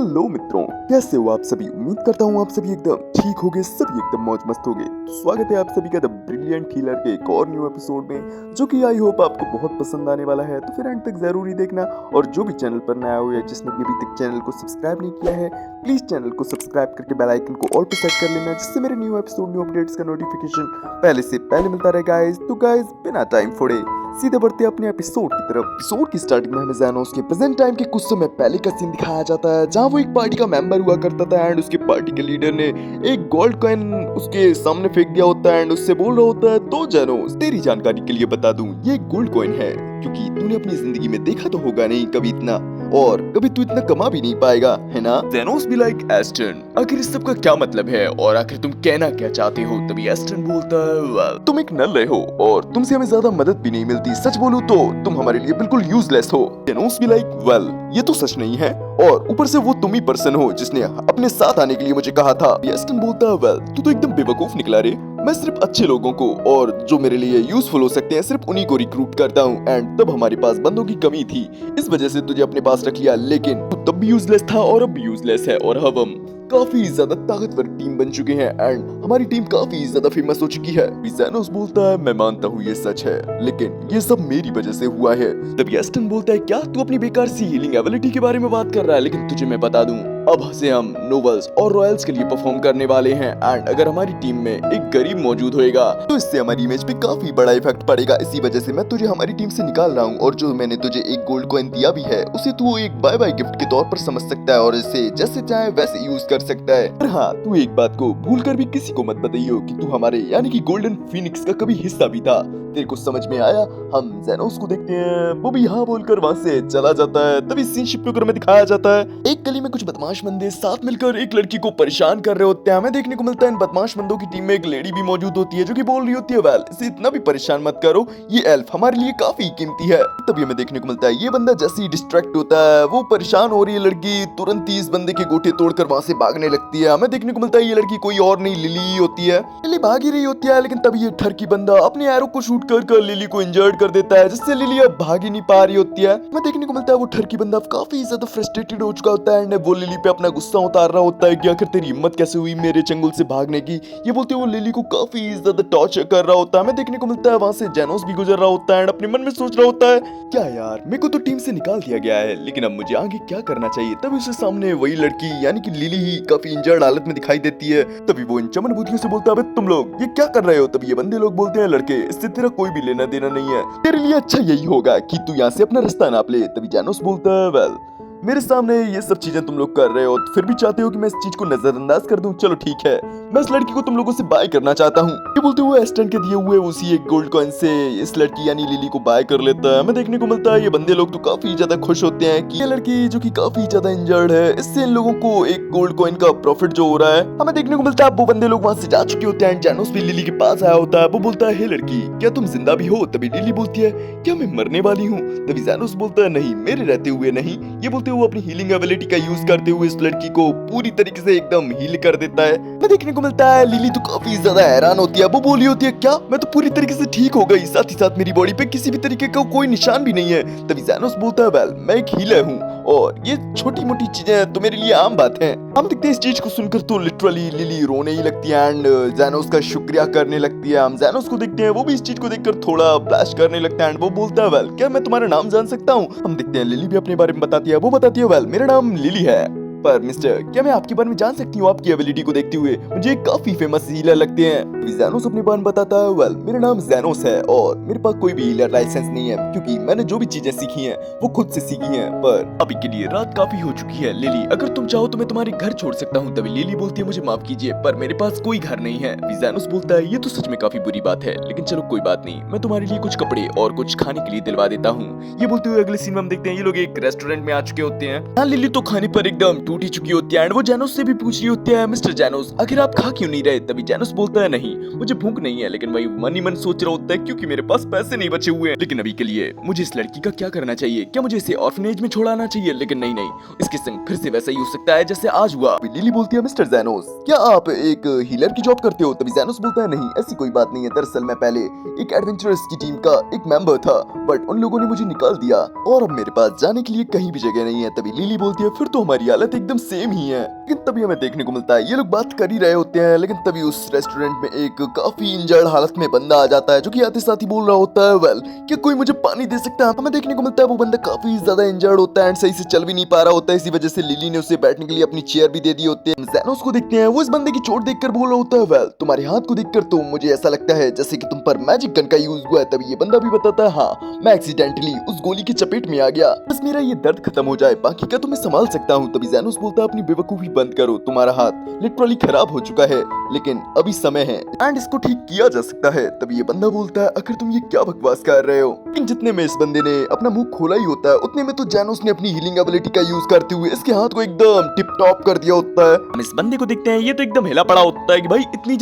Hello मित्रों, कैसे हो आप सभी। उम्मीद करता हूँ आप सभी एकदम ठीक होगे, सभी एकदम मौज मस्त होगे। तो स्वागत है आप सभी का द ब्रिलियंट हीलर के एक और न्यू एपिसोड में, जो कि आई होप आपको बहुत पसंद आने वाला है। तो फिर एंड तक जरूर ही देखना। और जो भी चैनल पर नया हो या जिसने भी अभी तक चैनल को सब्सक्राइब नहीं किया है, प्लीज चैनल को सब्सक्राइब करके बेल आइकन को ऑल पे सेट कर लेना, जिससे मेरे न्यू एपिसोड न्यू अपडेट्स का नोटिफिकेशन पहले से पहले मिलता रहे गाइस। तो गाइस बिना टाइम फोड़े सीधे बढ़ते अपने एपिसोड की तरफ। एपिसोड की स्टार्टिंग में हमें ज़ैनोस के प्रेजेंट टाइम के कुछ समय पहले का सीन दिखाया जाता है, जहां वो एक पार्टी का मेंबर हुआ करता था एंड उसके पार्टी के लीडर ने एक गोल्ड कॉइन उसके सामने फेंक दिया होता है एंड उससे बोल रहा होता है, तो ज़ैनोस तेरी जानकारी के लिए बता दूं, ये एक गोल्ड कॉइन है, क्योंकि तूने अपनी जिंदगी में देखा तो होगा नहीं कभी इतना, और कभी तू इतना कमा भी नहीं पाएगा, है ना। ज़ैनोस भी लाइक एस्टन, आखिर इस सब का क्या मतलब है और आखिर तुम कहना क्या चाहते हो। तभी एस्टन बोलता है, well, तुम एक नल्ले हो और तुमसे हमें ज्यादा मदद भी नहीं मिलती, सच बोलूं तो तुम हमारे लिए बिल्कुल यूजलेस हो। ज़ैनोस भी लाइक वेल ये तो सच नहीं है, और ऊपर से वो तुम ही पर्सन हो जिसने अपने साथ आने के लिए मुझे कहा था। एस्टन बोलता है, वेल तू तो एकदम बेवकूफ निकला रे, मैं सिर्फ अच्छे लोगों को और जो मेरे लिए यूजफुल हो सकते हैं सिर्फ उन्हीं को रिक्रूट करता हूँ, एंड तब हमारे पास बंदों की कमी थी, इस वजह से तुझे अपने पास रख लिया, लेकिन तू तब भी यूजलेस था और अब भी यूजलेस है, और अब हम काफी ज्यादा ताकतवर टीम बन चुके हैं एंड हमारी टीम काफी ज्यादा फेमस हो चुकी है। ज़ैनोस बोलता है, मैं मानता हूँ ये सच है, लेकिन ये सब मेरी वजह से हुआ है। तभी एस्टन बोलता है, क्या तू अपनी बेकार सी हीलिंग एबिलिटी के बारे में बात कर रहा है, लेकिन तुझे मैं बता दूं, अब से हम नोबल्स और रॉयल्स के लिए परफॉर्म करने वाले हैं, एंड अगर हमारी टीम में एक गरीब मौजूद होएगा तो इससे हमारी इमेज पे काफी बड़ा इफेक्ट पड़ेगा, इसी वजह से मैं तुझे हमारी टीम से निकाल रहा हूँ, और जो मैंने तुझे एक गोल्ड कॉइन दिया भी है उसे तू एक बाय बाय गिफ्ट के तौर पर समझ सकता है और इसे जैसे चाहे वैसे यूज कर सकता है। पर हाँ, तू एक बात को भूल कर भी किसी को मत बताइयो कि तू हमारे यानी कि गोल्डन फीनिक्स का कभी हिस्सा भी था। तेरे को समझ में आया। हम ज़ैनोस को देखते हैं, वो भी हाँ बोलकर वहाँ से चला जाता है। तभी सीन शिफ्ट में दिखाया जाता है, एक गली में कुछ बदमाश बंदे साथ मिलकर एक लड़की को परेशान कर रहे होते हैं। हमें देखने को मिलता है इन बदमाश बंदों की टीम में एक लेडी भी मौजूद होती है, जो कि बोल रही होती है, वेल इसे इतना भी परेशान मत करो, ये एल्फ हमारे लिए काफी कीमती है। तभी हमें देखने को मिलता है ये बंदा जैसे ही डिस्ट्रैक्ट होता है, वो परेशान हो रही है लड़की, तुरंत ही इस बंदे के गोटे तोड़कर वहाँ से भागने लगती है। हमें देखने को मिलता है ये लड़की कोई और नहीं लिली होती है। लिली भाग ही रही होती है, लेकिन तभी ये ठरकी बंदा अपने एरो को शूट कर लिली को इंजर्ड कर देता है, जिससे लिली अब भाग ही नहीं पा रही होती है। हमें देखने को मिलता है वो ठरकी बंदा काफी ज्यादा फ्रस्ट्रेटेड हो चुका होता है एंड वो लिली पे अपना गुस्सा उतार रहा होता है कि आखिर तेरी हिम्मत कैसे हुई मेरे चंगुल से भागने की। ये बोलते हुए वो लिली को काफी ज्यादा टॉर्चर कर रहा होता है। हमें देखने को मिलता है वहाँ से ज़ैनोस भी गुजर रहा होता है एंड अपने मन में सोच रहा होता है, क्या यार मेरे को तो टीम से निकाल दिया गया है, लेकिन अब मुझे आगे क्या करना चाहिए। तभी उसके सामने वही लड़की यानी कि लिली ही काफी इंजर्ड हालत में दिखाई देती है। तभी वो इन चमन बुद्धियों से बोलता है, तुम लोग ये क्या कर रहे हो। तभी ये बंदे लोग बोलते हैं, लड़के इससे तेरा कोई भी लेना देना नहीं है, तेरे लिए अच्छा यही होगा कि तू यहाँ से अपना रास्ता नाप ले। तभी ज़ैनोस बोलता है, वेल मेरे सामने ये सब चीजें तुम लोग कर रहे हो, फिर भी चाहते हो कि मैं इस चीज को नजरअंदाज कर दूं, चलो ठीक है, मैं इस लड़की को तुम लोगों से बाय करना चाहता हूँ। ये बोलते हुए एस्टन के दिए हुए उसी एक गोल्ड कॉइन से इस लड़की यानी लिली को बाय कर लेता है। हमें देखने को मिलता है ये बंदे लोग तो काफी ज्यादा खुश होते हैं कि ये लड़की जो कि काफी ज्यादा इंजर्ड है, इससे इन लोगों को एक गोल्ड कॉइन का प्रॉफिट जो हो रहा है। हमें देखने को मिलता है वो बंदे लोग वहाँ से जा चुके होते हैं। ज़ैनोस भी लिली के पास आया होता है, वो बोलता है, हे लड़की क्या तुम जिंदा भी हो। तभी लिली बोलती है, क्या मैं मरने वाली हूँ। तभी ज़ैनोस बोलता है, नहीं मेरे रहते हुए नहीं। ये बोलते हुए अपनी हीलिंग एबिलिटी का यूज करते हुए इस लड़की को पूरी तरीके से एकदम हील कर देता है। मैं देखने को मिलता है लिली तो काफी ज्यादा हैरान होती है, वो बोली होती है, क्या मैं तो पूरी तरीके से ठीक हो गई, साथ ही साथ मेरी बॉडी पे किसी भी तरीके का कोई निशान भी नहीं है। तभी ज़ैनोस बोलता है, वेल मैं एक हीलर हूँ और ये छोटी मोटी चीजें तो मेरे लिए आम बात है। हम देखते हैं इस चीज को सुनकर तो लिटरली लिली रोने ही लगती है एंड ज़ैनोस का शुक्रिया करने लगती है। हम ज़ैनोस को देखते हैं, वो भी इस चीज को देखकर थोड़ा ब्लश करने लगता है एंड वो बोलता है, वेल क्या मैं तुम्हारा नाम जान सकता हूँ। हम देखते हैं लिली भी अपने बारे में बताती है, वो बताती है, वेल मेरा नाम लिली है, पर मिस्टर क्या मैं आपके बारे में जान सकती हूँ। आपकी एबिलिटी को देखते हुए मुझे काफी फेमस हीलर लगते हैं। ज़ैनोस अपने बारे में बताता है, वेल मेरा नाम ज़ैनोस है और मेरे पास कोई भी हीलर लाइसेंस नहीं है, क्योंकि मैंने जो भी चीजें सीखी हैं वो खुद से सीखी हैं। पर अभी के लिए रात काफी हो चुकी है लिली, अगर तुम चाहो तो मैं तुम्हारे घर छोड़ सकता हूँ। तभी लिली बोलती है, मुझे माफ कीजिए पर मेरे पास कोई घर नहीं है। ज़ैनोस बोलता है, ये तो सच में काफी बुरी बात है, लेकिन चलो कोई बात नहीं, मैं तुम्हारे लिए कुछ कपड़े और कुछ खाने के लिए दिलवा देता हूँ। ये बोलते हुए अगले सीन में हम देखते हैं ये लोग एक रेस्टोरेंट में आ चुके होते हैं। हाँ, लिली तो खाने पर एकदम टूटी चुकी होती है। वो ज़ैनोस से भी पूछ रही होती है, मिस्टर ज़ैनोस आखिर आप खा क्यों नहीं रहे। तभी ज़ैनोस बोलता है, नहीं मुझे भूख नहीं है, लेकिन वही मन ही मन सोच रहा होता है क्योंकि मेरे पास पैसे नहीं बचे हुए हैं। लेकिन अभी के लिए मुझे इस लड़की का क्या करना चाहिए, क्या मुझे इसे ऑर्फनेज में छोड़ाना चाहिए। लेकिन नहीं, इसके संग फिर से वैसा ही हो सकता है जैसे आज हुआ। लिली बोलती है, मिस्टर ज़ैनोस क्या आप एक हीलर की जॉब करते हो। तभी ज़ैनोस बोलता है, नहीं ऐसी कोई बात नहीं है, दरअसल मैं पहले एक एडवेंचरर्स की टीम का एक मेंबर था, बट उन लोगों ने मुझे निकाल दिया और अब मेरे पास जाने के लिए कहीं भी जगह नहीं है। तभी लिली बोलती है, फिर तो हमारी हालत एकदम सेम ही है। लेकिन तभी हमें देखने को मिलता है ये लोग बात कर ही रहे होते हैं, लेकिन तभी उस रेस्टोरेंट में एक काफी इंजर्ड हालत में बंदा आ जाता है, जो कि आते साथ ही बोल रहा होता है, वेल क्या कोई मुझे पानी दे सकता है। हमें देखने को मिलता है वो बंदा काफी ज्यादा इंजर्ड होता है एंड सही से चल भी नहीं पा रहा होता है। इसी वजह से लिली ने उसे बैठने के लिए अपनी चेयर भी दे दी होती है। ज़ैनोस को देखते हैं, वो इस बंदे की चोट देखकर बोल रहा होता है, वेल तुम्हारे हाथ को देखकर तो मुझे ऐसा लगता है जैसे कि तुम पर मैजिक गन का यूज हुआ है। तभी ये बंदा भी बताता है, हाँ मैं एक्सीडेंटली उस गोली की चपेट में आ गया, बस मेरा ये दर्द खत्म हो जाए, बाकी का तो मैं संभाल सकता हूँ। तभी ज़ैनोस बोलता है, अपनी बेवकूफी बंद करो, तुम्हारा हाथ लिटरली खराब हो चुका है, लेकिन अभी समय है एंड इसको ठीक किया जा सकता है। तभी ये बंदा बोलता है, आखिर तुम ये क्या बकवास कर रहे हो। लेकिन जितने में इस बंदे ने अपना मुंह खोला ही होता है, उतने में तो ज़ैनोस ने अपनी हीलिंग एबिलिटी का यूज करते हुए इसके हाथ को एकदम टिप टॉप कर दिया होता है। हम इस बंदे को देखते हैं, ये तो एकदम हिला पड़ा होता है कि भाई इतनी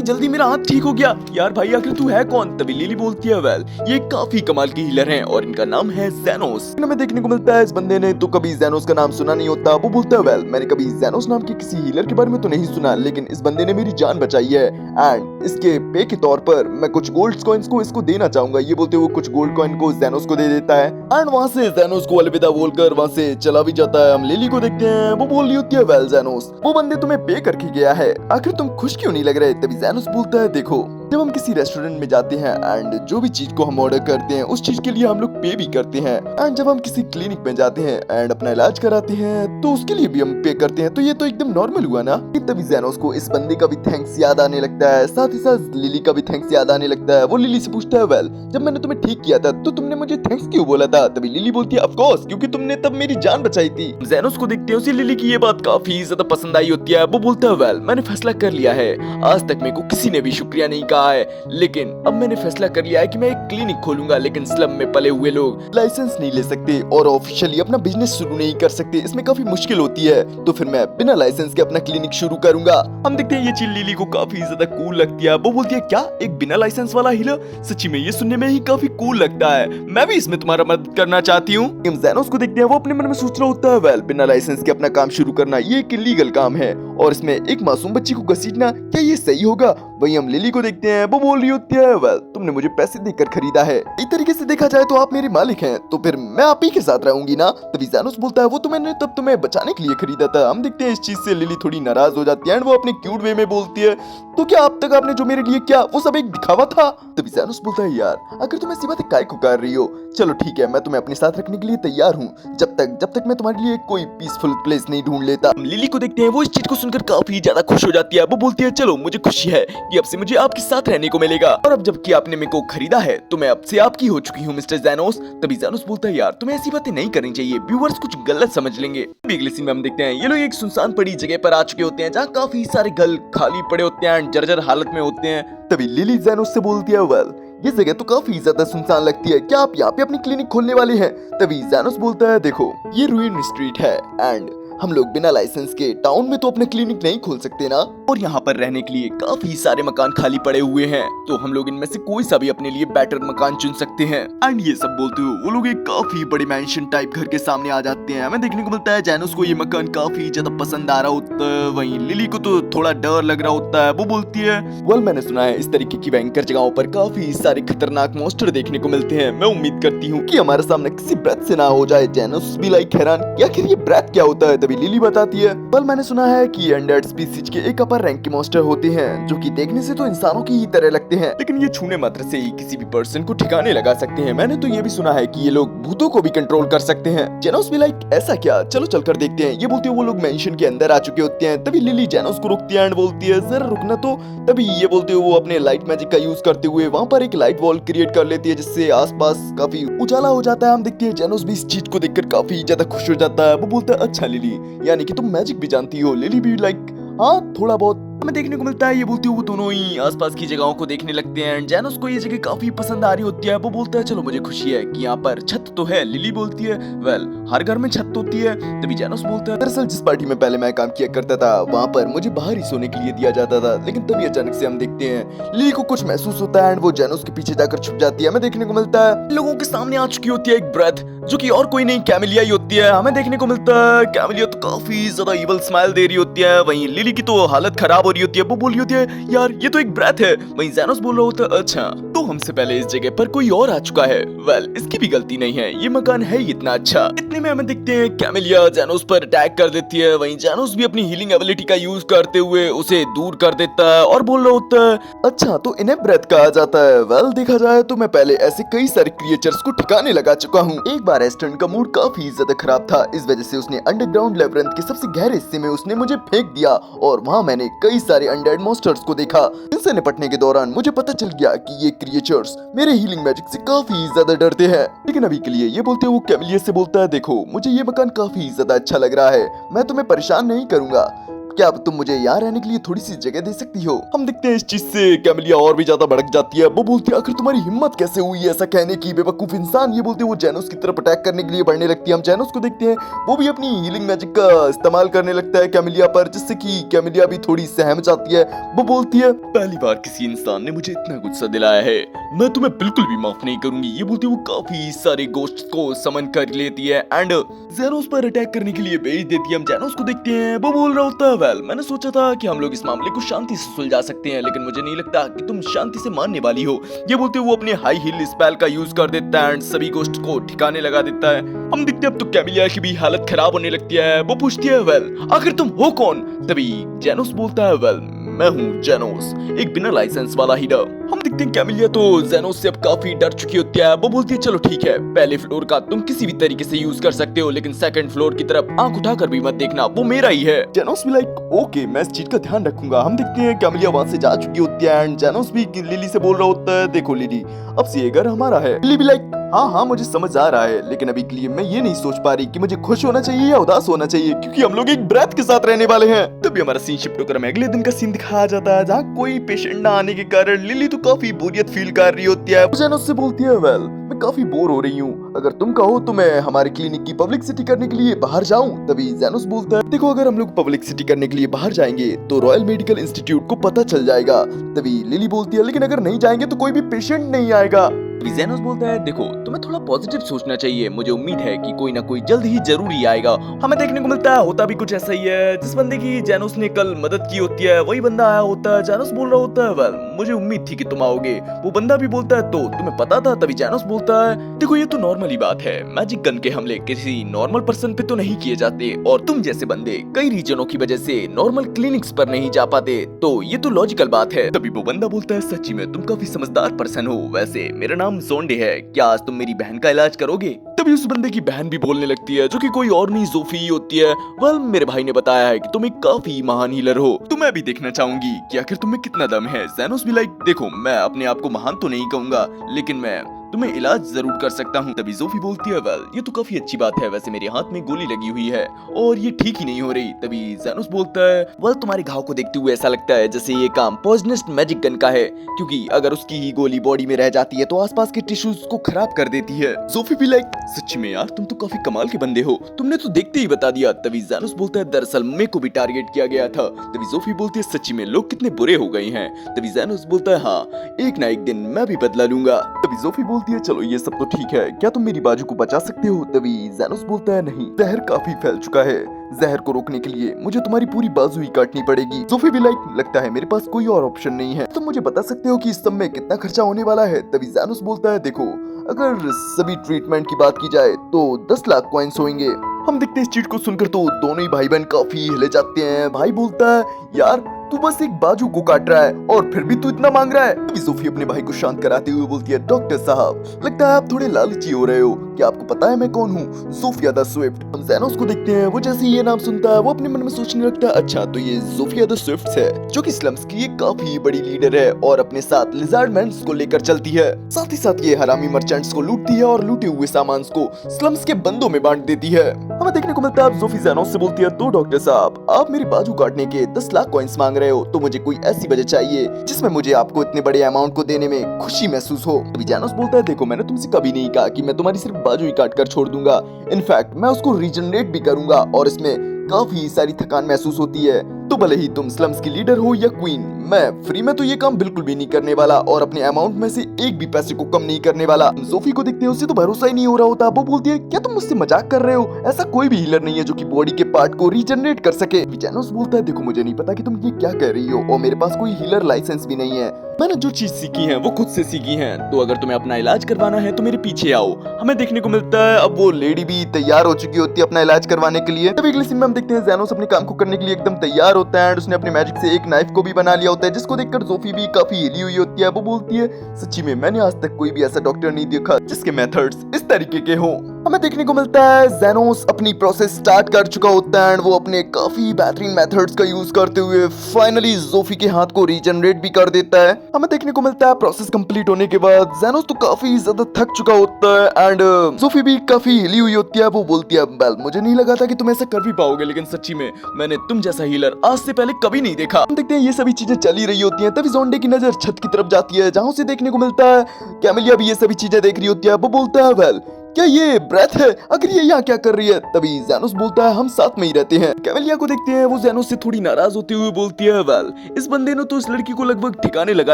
जल्दी मेरा हाथ ठीक हो गया। यार भाई आखिर तू है कौन। तभी लिली बोलती है, वेल ये काफी कमाल की हीलर हैं और इनका नाम है ज़ैनोस। हमें देखने को मिलता है इस बंदे ने तो कभी ज़ैनोस का नाम सुना नहीं होता। वो बोलता है, वेल मैंने कभी ज़ैनोस नाम के किसी हीलर के बारे में तो नहीं सुना, लेकिन इस बंदे ने मेरी जान बचाई है एंड इसके पे के तौर पर मैं कुछ गोल्ड कॉइंस को इसको देना चाहूंगा। ये बोलते हुए कुछ गोल्ड कॉइन को ज़ैनोस को दे देता है एंड वहाँ से ज़ैनोस को अलविदा बोलकर वहाँ से चला भी जाता है। हम लिली को देखते हैं, वो बोल रही होती है, वेल ज़ैनोस वो बंदे तुम्हें पे करके गया है, आखिर तुम खुश क्यों नहीं लग रहे। तभी ज़ैनोस बोलता है, देखो जब हम किसी रेस्टोरेंट में जाते हैं एंड जो भी चीज को हम ऑर्डर करते हैं उस चीज के लिए हम लोग पे भी करते हैं एंड जब हम किसी क्लिनिक में जाते हैं एंड अपना इलाज कराते हैं तो उसके लिए भी हम पे करते हैं, तो ये तो एकदम नॉर्मल हुआ ना। तभी ज़ैनोस को इस बंदे का भी थैंक्स याद आने लगता है, साथ ही साथ लिली का भी थैंक्स याद आने लगता है। वो लिली से पूछता है, वेल जब मैंने तुम्हें ठीक किया था तो तुमने मुझे थैंक्स क्यों बोला था। तभी लिली बोलती है, ऑफ कोर्स क्योंकि तुमने तब मेरी जान बचाई थी। ज़ैनोस को देखते हैं, उसी लिली की ये बात काफी ज्यादा पसंद आई होती है। वो बोलता है, वेल मैंने फैसला कर लिया है, आज तक मेरे को किसी ने भी शुक्रिया नहीं कहा है, लेकिन अब मैंने फैसला कर लिया है कि मैं एक क्लिनिक खोलूंगा, लेकिन स्लम में पले हुए लोग लाइसेंस नहीं ले सकते और ऑफिशियली अपना बिजनेस शुरू नहीं कर सकते, इसमें काफी मुश्किल होती है, तो फिर मैं बिना लाइसेंस के अपना क्लिनिक शुरू करूंगा। हम देखते हैं ये चीज लिली को काफी ज्यादा कूल लगती है। वो बोलती है, क्या एक बिना लाइसेंस वाला हीलर, सच्ची में ये सुनने में ही काफी कूल लगता है, मैं भी इसमें तुम्हारा मदद करना चाहती हूँ। हम ज़ैनोस को देखते हैं, वो अपने मन में सोच रहा होता है, वेल बिना लाइसेंस के अपना काम शुरू करना ये एक इलीगल काम है और इसमें एक मासूम बच्ची को घसीटना क्या ये सही होगा। वहीं हम लिली को देखते हैं, वो बोल रही होती है, वेल तुमने मुझे पैसे देकर खरीदा है, एक तरीके से देखा जाए तो आप मेरे मालिक हैं, तो फिर मैं आप ही के साथ रहूंगी ना। तभी ज़ैनोस बोलता है, वो तो मैंने तब तुम्हें बचाने के लिए खरीदा था। हम देखते हैं इस चीज से लिली थोड़ी नाराज हो जाती है एंड वो अपने क्यूट वे में बोलती है, तो क्या अब तक आपने जो मेरे लिए किया वो सब एक दिखावा था। तभी ज़ैनोस बोलता है, यार अगर तुम ऐसी बातें काहे को कर रही हो, चलो ठीक है मैं तुम्हें अपने साथ रखने के लिए तैयार हूँ, जब तक मैं तुम्हारे लिए कोई पीसफुल प्लेस नहीं ढूंढ लेता। लिली को देखते हैं, वो इस चीज को सुनकर काफी ज्यादा खुश हो जाती है। वो बोलती है, चलो मुझे खुशी है कि अब से मुझे आपके साथ रहने को मिलेगा और अब जबकि आपने मेरे को खरीदा है तो मैं अब से आपकी हो चुकी हूँ मिस्टर ज़ैनोस। तभी ज़ैनोस बोलता है, यार तुम्हें ऐसी बातें नहीं करनी चाहिए, व्यूअर्स कुछ गलत समझ लेंगे। अगले सीन में हम देखते हैं ये लोग एक सुनसान पड़ी जगह पर आ चुके होते हैं जहाँ काफी सारे घर खाली पड़े होते हैं एंड जर्जर हालत में होते हैं। तभी लिली ज़ैनोस से बोलती है, वेल ये जगह तो काफी ज्यादा सुनसान लगती है, क्या आप यहाँ पे अपनी क्लिनिक खोलने वाले हैं। तभी ज़ैनोस बोलता है, देखो ये रूइन स्ट्रीट है एंड हम लोग बिना लाइसेंस के टाउन में तो अपना क्लिनिक नहीं खोल सकते ना, और यहाँ पर रहने के लिए काफी सारे मकान खाली पड़े हुए हैं, तो हम लोग इनमें से कोई सा भी अपने लिए बेटर मकान चुन सकते हैं। एंड ये सब बोलते हुए वो लोग एक काफी बड़े मैंशन टाइप घर के सामने आ जाते हैं। हमें देखने को मिलता है ज़ैनोस को ये मकान काफी ज्यादा पसंद आ रहा होता है, वहीं लिली को तो थोड़ा डर लग रहा होता है। वो बोलती है, वेल मैंने सुना है इस तरीके की भयंकर जगहों पर काफी सारे खतरनाक मॉन्स्टर देखने को मिलते हैं, मैं उम्मीद करती हूँ कि हमारा सामना किसी ब्रेथ से ना हो जाए। ज़ैनोस भी लाइक हैरान, आखिर ये ब्रेथ क्या होता है। तभी लिली बताती है, वेल मैंने सुना है कि अनडेड स्पीसीज के एक अपर रैंक के मॉन्स्टर होते हैं जो कि देखने से तो इंसानों की ही तरह लगते हैं, लेकिन ये छूने मात्र से ही किसी भी पर्सन को ठिकाने लगा सकते हैं। मैंने तो ये भी सुना है कि ये लोग भूतों को भी कंट्रोल कर सकते हैं। ज़ैनोस भी लाइक ऐसा क्या, चलो चलकर देखते हैं। ये बोलते हुए वो लोग मेंशन के अंदर आ चुके होते हैं। तभी लिली ज़ैनोस को रोकती है एंड बोलती है, जरा रुकना तो। तभी ये बोलते हुए वो अपने लाइट मैजिक का यूज करते हुए वहाँ पर एक लाइट वॉल क्रिएट कर लेती है जिससे आसपास काफी उजाला हो जाता है। हम देखते हैं ज़ैनोस भी इस चीज को देखकर काफी ज्यादा खुश हो जाता है। वो बोलता है, अच्छा लिली यानी कि तुम मैजिक भी जानती हो। लिली भी लाइक हाँ थोड़ा बहुत हमें देखने को मिलता है। ये बोलते हुए वो दोनों ही आसपास की जगहों को देखने लगते हैं एंड ज़ैनोस को ये जगह काफी पसंद आ रही होती है। वो बोलता है, चलो मुझे खुशी है कि यहाँ पर छत तो है। लिली बोलती है, वेल हर घर में छत होती है। तभी ज़ैनोस बोलता है, दरअसल जिस पार्टी में पहले मैं काम किया करता था वहाँ पर मुझे बाहर ही सोने के लिए दिया जाता था, लेकिन तभी अचानक से हम देखते हैं लिली को कुछ महसूस होता है एंड वो ज़ैनोस के पीछे जाकर छुप जाती है। हमें देखने को मिलता है लोगों के सामने आ चुकी होती है एक ब्रेथ जो कि और कोई नहीं कैमिलिया ही होती है। हमें देखने को मिलता है कैमिलिया तो काफी ज्यादा इवल स्माइल दे रही होती है। वहीं लिली की तो हालत खराब हो रही होती है। वो बोल रही होती है यार ये तो एक ब्रेथ है। वहीं जेनोस बोल रहा होता है अच्छा तो हमसे पहले इस जगह पर कोई और आ चुका है। वेल इसकी भी गलती नहीं है, ये मकान है ही इतना अच्छा। इतने में हमें दिखते हैं कैमिलिया जेनोस पर अटैक कर देती है। वहीं जेनोस भी अपनी हीलिंग एबिलिटी का यूज करते हुए उसे दूर कर देता है और बोल रहा होता है अच्छा तो इन्हें ब्रेथ कहा जाता है। वेल देखा जाए तो मैं पहले ऐसे कई सारे क्रिएचर्स को ठिकाने लगा चुका हूँ। एक बार एस्टर्न का मूड काफी ज्यादा खराब था, इस वजह से उसने अंडरग्राउंड लेबिरिंथ के सबसे गहरे हिस्से में उसने मुझे फेंक दिया और वहाँ मैंने कई सारे अनडेड मॉन्स्टर्स को देखा। इनसे निपटने के दौरान मुझे पता चल गया कि ये क्रिएचर्स मेरे हीलिंग मैजिक से काफी ज्यादा डरते हैं। लेकिन अभी के लिए ये बोलते हुए वो कैमिलिया से बोलता है देखो मुझे ये मकान काफी ज्यादा अच्छा लग रहा है, मैं तुम्हें परेशान नहीं करूंगा, क्या अब तुम मुझे यहाँ रहने के लिए थोड़ी सी जगह दे सकती हो। हम देखते हैं इस चीज से कैमिलिया और भी ज्यादा भड़क जाती है। वो बोलती है आखिर तुम्हारी हिम्मत कैसे हुई ऐसा कहने की बेवकूफ इंसान। ये बोलते वो जेनोस की तरफ अटैक करने के लिए बढ़ने लगती है। हम जेनोस को देखते हैं वो भी अपनी हीलिंग मैजिक का इस्तेमाल करने लगता है कैमिलिया पर, जिससे कि कैमिलिया भी थोड़ी सहम जाती है। वो बोलती है पहली बार किसी इंसान ने मुझे इतना गुस्सा दिलाया है, मैं तुम्हें बिल्कुल भी माफ नहीं करूंगी। ये बोलती वो काफी सारे गोस्ट को समन कर लेती है एंड जेनोस पर अटैक करने के लिए भेज देती है। हम जेनोस को देखते हैं वो बोल रहा होता है वेल मैंने सोचा था कि हम लोग इस मामले को शांति से सुलझा सकते हैं, लेकिन मुझे नहीं लगता कि तुम शांति से मानने वाली हो। ये बोलते वो अपने हाई हील स्पेल का यूज कर देता है एंड सभी गोस्ट को ठिकाने लगा देता है। हम देखते हैं अब तो कैमिलिया की भी हालत खराब होने लगती है। वो पूछती है वेल आखिर तुम हो कौन। तभी जेनोस बोलता है वेल मैं हूँ जेनोस, एक बिना लाइसेंस वाला हीलर। हम देखते हैं कैमिलिया तो जेनोस से अब काफी डर चुकी होती है। वो बोलती है चलो ठीक है पहले फ्लोर का तुम किसी भी तरीके से यूज कर सकते हो, लेकिन सेकंड फ्लोर की तरफ आंख उठाकर भी मत देखना, वो मेरा ही है। जेनोस भी लाइक ओके मैं इस चीज का ध्यान रखूंगा। हम देखते हैं कैमिलिया वहां से जा चुकी होती है एंड जेनोस भी लिली से बोल रहा होता है देखो लिली अब से ये घर हमारा है। लिली भी लाइक हाँ मुझे समझ आ रहा है, लेकिन अभी के लिए मैं ये नहीं सोच पा रही कि मुझे खुश होना चाहिए या उदास होना चाहिए, क्योंकि हम लोग एक ब्रेथ के साथ रहने वाले हैं। तभी हमारा सीन शिफ्ट होकर हमें अगले दिन का सीन दिखाया जाता है, जहाँ कोई पेशेंट ना आने के कारण लिली तो काफी बोरियत फील कर रही होती है। जेनोस से बोलती है वेल मैं काफी बोर हो रही हूँ, अगर तुम कहो तो मैं हमारे क्लिनिक की पब्लिसिटी करने के लिए बाहर जाऊँ। तभी जेनोस बोलता है देखो अगर हम लोग पब्लिसिटी करने के लिए बाहर जाएंगे तो रॉयल मेडिकल इंस्टीट्यूट को पता चल जाएगा। तभी लिली बोलती है लेकिन अगर नहीं जाएंगे तो कोई भी पेशेंट नहीं आएगा। जेनोस बोलता है देखो तुम्हें थोड़ा पॉजिटिव सोचना चाहिए, मुझे उम्मीद है कि कोई ना कोई जल्द ही जरूर ही आएगा। हमें देखने को मिलता है होता भी कुछ ऐसा ही है, जिस बंदे की जेनोस ने कल मदद की होती है वही बंदा आया होता है। जेनोस बोल रहा होता है वेल मुझे उम्मीद थी कि तुम आओगे। वो बंदा भी बोलता है तो तुम्हें पता था। तभी जेनोस बोलता है देखो ये तो नॉर्मल ही बात है, मैजिक गन के हमले किसी नॉर्मल पर्सन पे तो नहीं किए जाते और तुम जैसे बंदे कई रीजनों की वजह से नॉर्मल क्लिनिक्स पर नहीं जा पाते, तो ये तो लॉजिकल बात है। तभी वो बंदा बोलता है सच्ची में तुम काफी समझदार पर्सन हो, वैसे मेरा नाम जोंडे है, क्या आज तुम मेरी बहन का इलाज करोगे। तभी उस बंदे की बहन भी बोलने लगती है जो कि कोई और नहीं जोफी होती है। वेल मेरे भाई ने बताया है कि तुम एक काफी महान हीलर हो, तो मैं भी देखना चाहूंगी कि आखिर तुम्हें कितना दम है। जेनोस भी लाइक देखो मैं अपने आप को महान तो नहीं कहूंगा, लेकिन मैं तुम्हें इलाज जरूर कर सकता हूँ। तभी जोफी बोलती है वेल ये तो काफी अच्छी बात है, वैसे मेरे हाथ में गोली लगी हुई है और ये ठीक ही नहीं हो रही। तभी जेनोस बोलता है वेल तुम्हारे घाव को देखते हुए ऐसा लगता है जैसे ये काम पॉइजनस मैजिक गन का है, क्योंकि अगर उसकी ही गोली बॉडी में रह जाती है तो आसपास के टिश्यूज को खराब कर देती है। जोफी भी लाइक सच्ची में यार तुम तो काफी कमाल के बंदे हो, तुमने तो देखते ही बता दिया। तभी जेनोस बोलता है दरअसल मेरे को भी टारगेट किया गया था। तभी जोफी बोलती है सच्ची में लोग कितने बुरे हो गए हैं। तभी जेनोस बोलता है हाँ एक ना एक दिन मैं भी बदला लूंगा। तभी जोफी बोलती है चलो ये सब तो ठीक है, क्या तुम मेरी बाजू को बचा सकते हो। तभी जेनोस बोलता है नहीं, जहर काफी फैल चुका है, जहर को रोकने के लिए मुझे तुम्हारी पूरी बाजू ही काटनी पड़ेगी। जोफी भी लाइक लगता है मेरे पास कोई और ऑप्शन नहीं है, तुम मुझे बता सकते हो कि इस सब में कितना खर्चा होने वाला है। तभी जेनोस बोलता है देखो अगर सभी ट्रीटमेंट की बात की जाए तो 10 लाख कॉइंस होंगे। हम देखते हैं इस चीज को सुनकर तो दोनों ही भाई बहन काफी हिले जाते हैं। भाई बोलता है यार तू बस एक बाजू को काट रहा है और फिर भी तू इतना मांग रहा है। तभी जोफी अपने भाई को शांत कराते हुए बोलती है डॉक्टर साहब लगता है आप थोड़े लालची हो रहे हो, क्या आपको पता है मैं कौन हूँ, जोफिया द स्विफ्ट। हम जेनोस को देखते हैं वो जैसे ये नाम सुनता है वो अपने मन में सोचने लगता है अच्छा तो ये जोफिया द स्विफ्ट है, जो कि स्लम्स की एक काफी बड़ी लीडर है और अपने साथ लिजार्ड मैन्स को लेकर चलती है। साथ ही साथ ये हरामी मर्चेंट्स को लूटती है और लूटे हुए सामान को स्लम्स के बंदों में बांट देती है। हमें देखने को मिलता है जोफी जेनोस से बोलती है तो डॉक्टर साहब आप मेरी बाजू काटने के 10 लाख कॉइंस मांग रहे हो, तो मुझे कोई ऐसी वजह चाहिए जिसमें मुझे आपको इतने बड़े अमाउंट को देने में खुशी महसूस हो। तभी जेनोस बोलता है देखो मैंने तुमसे कभी नहीं कहा कि मैं तुम्हारी सिर्फ बाजू ही काट कर छोड़ दूंगा, इनफैक्ट मैं उसको रीजनरेट भी करूंगा और इसमें काफी सारी थकान महसूस होती है, तो भले ही तुम स्लम्स की लीडर हो या क्वीन, मैं फ्री में तो ये काम बिल्कुल भी नहीं करने वाला और अपने अमाउंट में से एक भी पैसे को कम नहीं करने वाला। जोफी को देखते हैं उसे तो भरोसा ही नहीं हो रहा होता। वो बोलती है क्या तुम मुझसे मजाक कर रहे हो, ऐसा कोई भी हीलर नहीं है जो कि बॉडी के पार्ट को रीजनरेट कर सके। जेनोस बोलता है देखो मुझे नहीं पता कि तुम ये क्या कह रही हो और मेरे पास कोई हीलर लाइसेंस भी नहीं है। मैंने जो चीज सीखी है वो खुद से सीखी है, तो अगर तुम्हें अपना इलाज करवाना है तो मेरे पीछे आओ। हमें देखने को मिलता है अब वो लेडी भी तैयार हो चुकी होती है अपना इलाज करवाने के लिए। तब अगले सीन में हम देखते हैं जेनोस अपने काम को करने के लिए एकदम तैयार होता है और उसने अपने मैजिक से एक नाइफ को भी बना लिया होता है, जिसको देखकर जोफी भी काफी हिली हुई होती है। वो बोलती है सच्ची में मैंने आज तक कोई भी ऐसा डॉक्टर नहीं देखा जिसके मेथड्स इस तरीके के हो। हमें देखने को मिलता है जेनोस अपनी प्रोसेस स्टार्ट कर चुका होता है, वो अपने काफी बेहतरीन मेथड्स का यूज करते हुए फाइनली जोफी के हाथ को रीजनरेट भी कर देता है। हमें देखने को मिलता है प्रोसेस कंप्लीट होने के बाद जेनोस तो काफी ज्यादा थक चुका होता है एंड जोफी भी काफी हिली हुई होती है। वो बोलती है वेल मुझे नहीं लगा था कि तुम ऐसा कर भी पाओगे, लेकिन सच्ची में मैंने तुम जैसा हीलर आज से पहले कभी नहीं देखा। हम देखते हैं ये सभी चीजें चली रही होती हैं, तभी जोंडे की नजर छत की तरफ जाती है जहां से देखने को मिलता है कैमिलिया भी ये सभी चीजें देख रही होती है। वो बोलता है वेल क्या ये ब्रेथ है, अगर ये यहाँ क्या कर रही है। तभी जेनोस बोलता है हम साथ में ही रहते हैं। कैमिलिया को देखते हैं वो जेनोस से थोड़ी नाराज होते हुए बोलती है वेल इस बंदे ने तो इस लड़की को लगभग ठिकाने लगा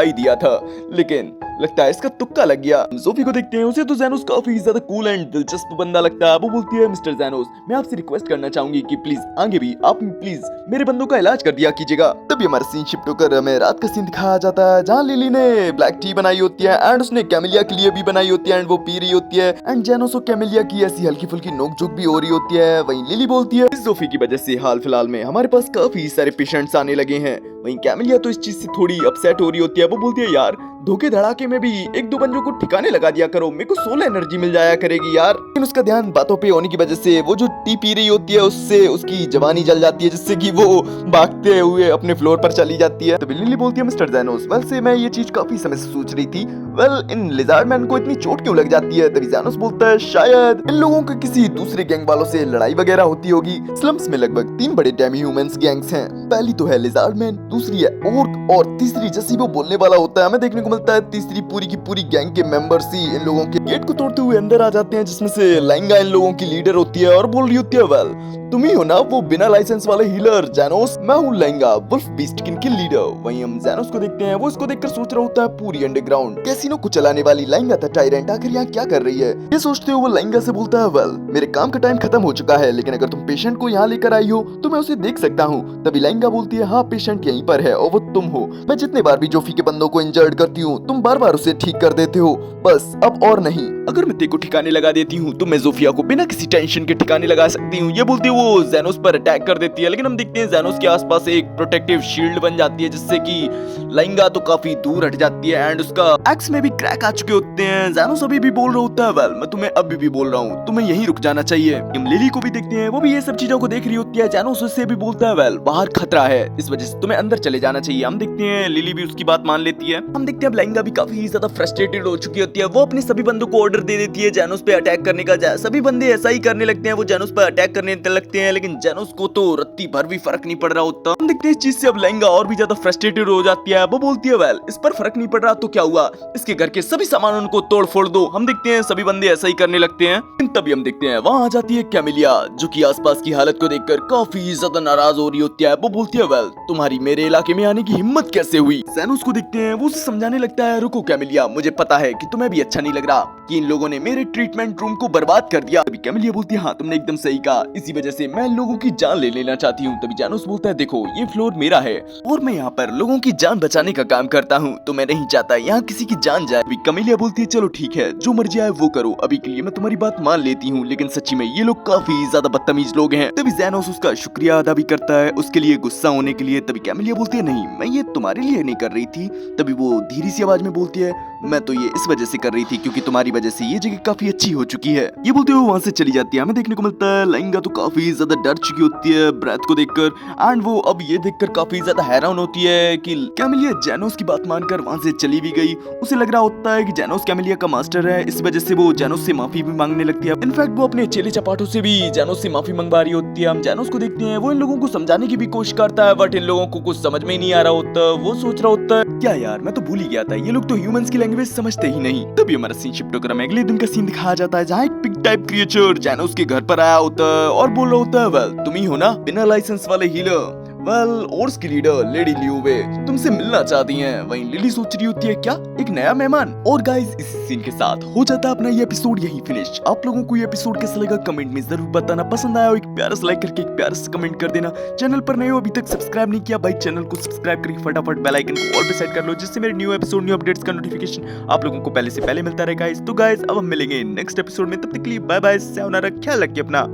ही दिया था, लेकिन लगता है इसका तुक्का लग गया। जोफी को देखते हैं उसे तो जेनोस काफी ज्यादा कूल एंड दिलचस्प बंदा लगता है। वो बोलती है मिस्टर जेनोस मैं आपसे रिक्वेस्ट करना चाहूंगी कि प्लीज आगे भी आप प्लीज मेरे बंदों का इलाज कर दिया कीजिएगा। तभी हमारा सीन शिफ्ट होकर हमें रात का सीन दिखाया जाता है जहाँ लिली ने ब्लैक टी बनाई होती है एंड उसने कैमिलिया के लिए भी बनाई होती है एंड वो पी रही होती है एंड जेनोस और कैमिलिया की ऐसी हल्की फुल्की नोकझोंक भी हो रही होती है। वहीं लिली बोलती है इस जोफी की वजह से हाल फिलहाल में हमारे पास काफी सारे पेशेंट्स आने लगे हैं। वहीं कैमिलिया तो इस चीज से थोड़ी अपसेट हो रही होती है। वो बोलती है यार धोखे धड़ाके में भी एक दो बंदों को ठिकाने लगा दिया करो, मेरे को सोलर एनर्जी मिल जाया करेगी यार। लेकिन उसका ध्यान बातों पे होने की वजह से वो जो टी पी रही होती है उससे उसकी जवानी जल जाती है, जिससे कि वो भागते हुए अपने फ्लोर पर चली जाती है। तो लिली बोलती है मिस्टर जेनोस वेल से मैं ये चीज काफी समय से सोच रही थी, वेल इन लिजार्ड मैन को इतनी चोट क्यों लग जाती है। तभी जेनोस बोलता है शायद इन लोगों के किसी दूसरे गैंग वालों से लड़ाई वगैरह होती होगी। स्लम्स में लगभग 3 बड़े डेमी ह्यूमंस गैंग्स हैं, पहली तो है लिजार्ड मैन, दूसरी है ओर्क और तीसरी जैसी वो बोलने वाला होता है। हमें देखने को मिलता है तीसरी पूरी की पूरी गैंग के मेंबर्स ही इन लोगों के गेट को तोड़ते हुए अंदर आ जाते हैं, जिसमें से लाइंगा इन लोगों की लीडर होती है और बोल रही होती है वेल तुम ही हो ना वो बिना लाइसेंस वाले हीलर जेनोस, मैं हूँ लाइंगा वुल्फ बीस्ट किंग की लीडर। वहीं हम जेनोस को देखते हैं वो इसको देखकर सोच रहा होता है पूरी अंडरग्राउंड कैसीनो को चलाने वाली लाइंगा था टायरेंट आखिर यहाँ क्या कर रही है। ये सोचते हुए वो लाइंगा से बोलता है वेल मेरे काम का टाइम खत्म हो चुका है, लेकिन अगर तुम पेशेंट को यहाँ लेकर आई हो तो मैं उसे देख सकता हूँ। तभी लाइंगा बोलती है हाँ पेशेंट यहीं पर है और वो तुम हो, मैं जितने बार भी जोफी के बंदों को इंजर्ड करती हूँ तुम बार बार उसे ठीक कर देते हो, बस अब और नहीं। अगर मैं तेरे को ठिकाने लगा देती हूँ तो मैं जोफिया को बिना किसी टेंशन के ठिकाने लगा सकती हूँ। ये बोलती है वो जेनोस पर अटैक कर देती है, लेकिन हम देखते हैं जेनोस के आसपास एक प्रोटेक्टिव शील्ड बन जाती है जिससे कि लाइंगा तो काफी दूर हट जाती है एंड उसका एक्स में भी क्रैक आ चुके होते हैं। जेनोस अभी भी बोल रहा होता है वेल मैं तुम्हें अभी भी बोल रहा हूँ तुम्हें यहीं रुक जाना चाहिए। हम लिली को भी देखते हैं वो भी ये सब चीजों को देख रही होती है। जेनोस उससे भी बोलता है वेल बाहर खतरा है इस वजह से तुम्हें अंदर चले जाना चाहिए। हम देखते हैं लिली भी उसकी बात मान लेती है। हम देखते हैं अब लाइंगा भी काफी ज्यादा फ्रस्ट्रेटेड हो चुकी होती है, वो अपने सभी बंदों को ऑर्डर दे देती है जेनोस पे अटैक करने का। सभी बंदे ऐसा ही करने लगते हैं, वो जेनोस पे अटैक करने लगते हैं, लेकिन जेनोस को तो रत्ती भर भी फर्क नहीं पड़ रहा होता। हम देखते हैं इस चीज से अब लाइंगा और भी ज्यादा फ्रस्ट्रेटेड हो जाती है। वो बोलती है वेल इस पर फर्क नहीं पड़ रहा तो क्या हुआ, इसके घर के सभी सामानों को तोड़ फोड़ दो। हम देखते हैं सभी बंदे ऐसा ही करने लगते हैं। तभी हम देखते हैं वहाँ आ जाती है कैमिलिया जो कि आसपास की हालत को देखकर काफी ज्यादा नाराज हो रही होती है। वो बोलती है वेल तुम्हारी मेरे इलाके में आने की हिम्मत कैसे हुई। जेनोस को देखते हैं वो उसे समझाने लगता है रुको कैमिलिया मुझे पता है कि तुम्हें भी अच्छा नहीं लग रहा कि इन लोगों ने मेरे ट्रीटमेंट रूम को बर्बाद कर दिया। तभी कैमिलिया बोलती है हाँ तुमने एकदम सही कहा, इसी वजह से मैं लोगों की जान ले लेना चाहती हूँ। तभी जेनोस बोलता है देखो ये फ्लोर मेरा है और मैं यहाँ पर लोगों की जान बचाने का काम करता हूँ, तो मैं नहीं चाहता यहाँ किसी की जान जाए। तभी कैमिलिया बोलती है चलो ठीक है जो मर्जी आए वो करो, अभी के लिए मैं तुम्हारी बात मान लेती हूँ, लेकिन सच्ची में ये लोग काफी ज्यादा बदतमीज लोग हैं। तभी जेनोस उसका शुक्रिया अदा भी करता है उसके लिए गुस्सा होने के लिए। तभी कैमिलिया बोलती है नहीं मैं ये तुम्हारे लिए नहीं कर रही थी। तभी वो धीरे सी आवाज में बोलती है मैं तो ये इस वजह से कर रही थी क्योंकि तुम्हारी वजह से ये जगह काफी अच्छी हो चुकी है। ये बोलते हुए वहाँ से चली जाती है। हमें देखने को मिलता है लाइंगा तो काफी ज्यादा डर चुकी होती है ब्रेथ को देखकर एंड वो अब ये देखकर काफी ज्यादा हैरान होती है कि कैमिलिया जेनोस की बात मानकर वहाँ से चली भी गई। उसे लग रहा होता है कि जेनोस कैमिलिया का मास्टर है, इस वजह से वो जेनोस से माफी भी मांगने लगती है। इनफैक्ट वो अपने चेले चपाटों से भी जेनोस से माफी मंगवा रही होती है। हम जेनोस को देखते हैं वो इन लोगों को समझाने की भी कोशिश करता है बट इन लोगों को कुछ समझ में ही नहीं आ रहा होता। वो सोच रहा होता है क्या यार मैं तो भूल ही गया था ये लोग तो ह्यूमंस की लैंग्वेज समझते ही नहीं। तभी हमारा सीन शिफ्ट होकर हमें अगले दिन का सीन दिखाया जाता है जहाँ एक पिग टाइप क्रिएचर जेनोस के घर पर आया होता है और बोल रहा होता है वेल तुम ही हो ना बिना लाइसेंस वाले हीलर। वेल ओर्स की लीडर लेडी लियूवे तुमसे मिलना चाहती हैं। वहीं लिली सोच रही होती है क्या एक नया मेहमान। और गाइस इस सीन के साथ हो जाता है अपना ये एपिसोड यही फिनिश। आप लोगों को ये एपिसोड कैसा लगा कमेंट में जरूर बताना। पसंद आया हो एक प्यारा सा लाइक करके एक प्यारा सा कमेंट कर देना। चैनल पर नए हो अभी तक सब्सक्राइब नहीं किया भाई चैनल को सब्सक्राइब करके फटाफट बेल आइकन को ऑल पे सेट कर लो जिससे मेरे न्यू एपिसोड न्यू अपडेट्स का नोटिफिकेशन आप लोगों को पहले से पहले मिलता रहे गाइस। तो गाइस अब हम मिलेंगे नेक्स्ट एपिसोड में, तब तक के लिए बाय बाय, सायोनारा, ख्याल रखिए अपना।